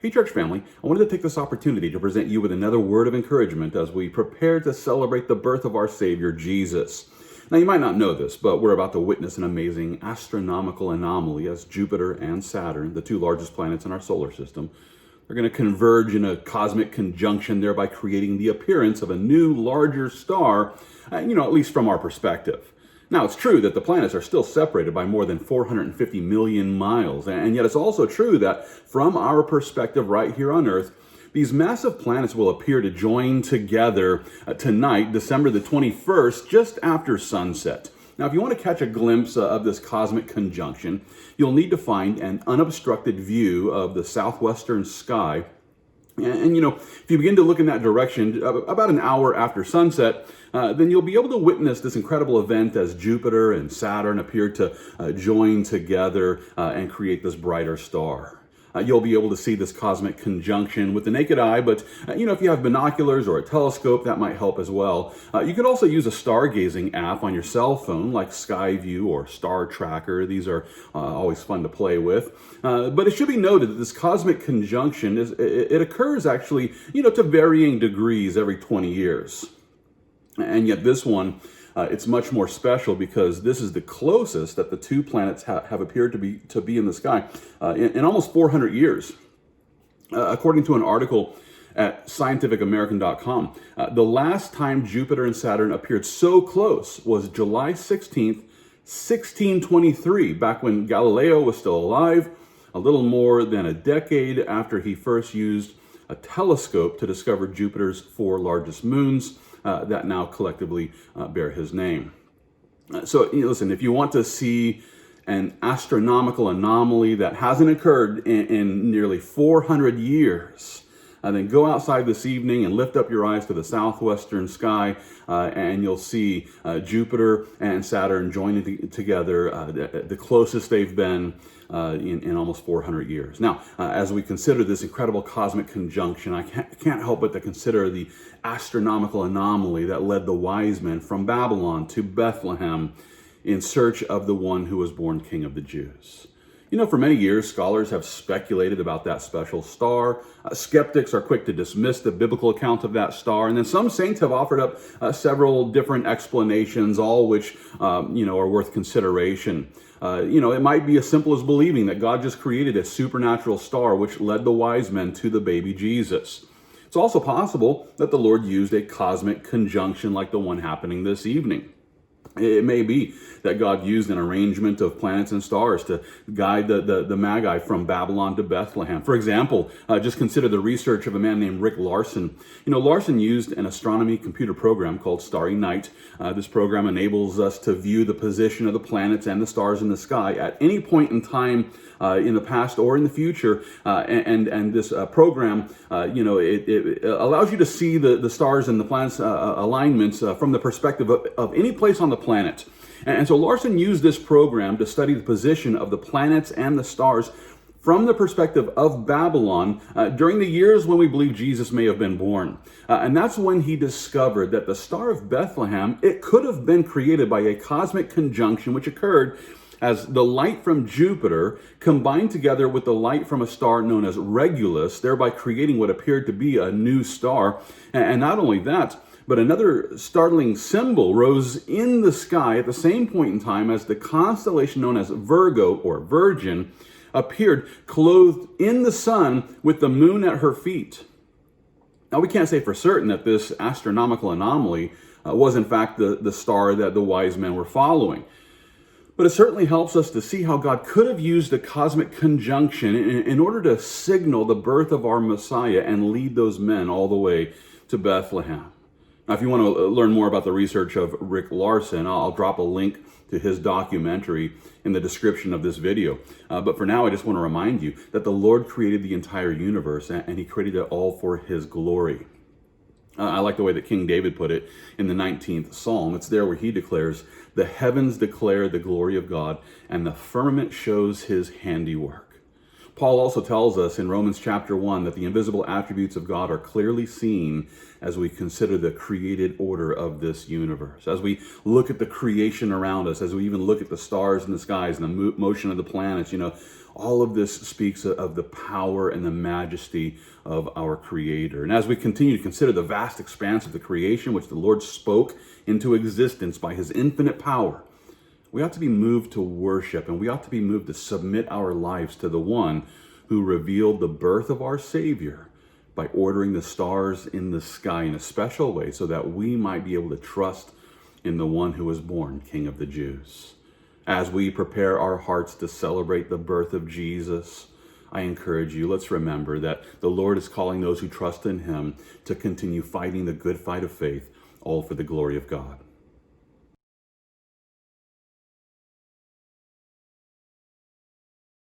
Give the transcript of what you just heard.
Hey, church family, I wanted to take this opportunity to present you with another word of encouragement as we prepare to celebrate the birth of our Savior, Jesus. Now, you might not know this, but we're about to witness an amazing astronomical anomaly as Jupiter and Saturn, the two largest planets in our solar system, are going to converge in a cosmic conjunction, thereby creating the appearance of a new, larger star, at least from our perspective. Now, it's true that the planets are still separated by more than 450 million miles, and yet it's also true that from our perspective right here on Earth, these massive planets will appear to join together tonight, December the 21st, just after sunset. Now, if you want to catch a glimpse of this cosmic conjunction, you'll need to find an unobstructed view of the southwestern sky. And if you begin to look in that direction about an hour after sunset, then you'll be able to witness this incredible event as Jupiter and Saturn appear to join together and create this brighter star. You'll be able to see this cosmic conjunction with the naked eye, but if you have binoculars or a telescope, that might help as well. You could also use a stargazing app on your cell phone like Skyview or Star Tracker. These are always fun to play with. But it should be noted that this cosmic conjunction it occurs actually, to varying degrees every 20 years. And yet this one, it's much more special because this is the closest that the two planets have appeared to be in the sky in almost 400 years. According to an article at scientificamerican.com, the last time Jupiter and Saturn appeared so close was July 16th, 1623, back when Galileo was still alive, a little more than a decade after he first used a telescope to discover Jupiter's four largest moons that now collectively bear his name. So listen, if you want to see an astronomical anomaly that hasn't occurred in nearly 400 years, then go outside this evening and lift up your eyes to the southwestern sky, and you'll see Jupiter and Saturn joining together, the closest they've been in almost 400 years. Now, as we consider this incredible cosmic conjunction, I can't help but to consider the astronomical anomaly that led the wise men from Babylon to Bethlehem in search of the one who was born King of the Jews. For many years, scholars have speculated about that special star. Skeptics are quick to dismiss the biblical account of that star. And then some saints have offered up several different explanations, all which, are worth consideration. It might be as simple as believing that God just created a supernatural star which led the wise men to the baby Jesus. It's also possible that the Lord used a cosmic conjunction like the one happening this evening. It may be that God used an arrangement of planets and stars to guide the Magi from Babylon to Bethlehem. For example, just consider the research of a man named Rick Larson. Larson used an astronomy computer program called Starry Night. This program enables us to view the position of the planets and the stars in the sky at any point in time in the past or in the future. And this program, it allows you to see the stars and the planets' alignments from the perspective of any place on the planet. And so Larson used this program to study the position of the planets and the stars from the perspective of Babylon during the years when we believe Jesus may have been born. And that's when he discovered that the Star of Bethlehem, it could have been created by a cosmic conjunction which occurred as the light from Jupiter combined together with the light from a star known as Regulus, thereby creating what appeared to be a new star. And not only that, but another startling symbol rose in the sky at the same point in time as the constellation known as Virgo or Virgin appeared clothed in the sun with the moon at her feet. Now, we can't say for certain that this astronomical anomaly was in fact the star that the wise men were following. But it certainly helps us to see how God could have used a cosmic conjunction in order to signal the birth of our Messiah and lead those men all the way to Bethlehem. Now, if you want to learn more about the research of Rick Larson, I'll drop a link to his documentary in the description of this video. But for now, I just want to remind you that the Lord created the entire universe and he created it all for his glory. I like the way that King David put it in the 19th Psalm. It's there where he declares, "The heavens declare the glory of God, and the firmament shows his handiwork." Paul also tells us in Romans chapter 1 that the invisible attributes of God are clearly seen as we consider the created order of this universe. As we look at the creation around us, as we even look at the stars in the skies and the motion of the planets, all of this speaks of the power and the majesty of our Creator. And as we continue to consider the vast expanse of the creation which the Lord spoke into existence by His infinite power, we ought to be moved to worship, and we ought to be moved to submit our lives to the one who revealed the birth of our Savior by ordering the stars in the sky in a special way so that we might be able to trust in the one who was born King of the Jews. As we prepare our hearts to celebrate the birth of Jesus, I encourage you, let's remember that the Lord is calling those who trust in Him to continue fighting the good fight of faith, all for the glory of God.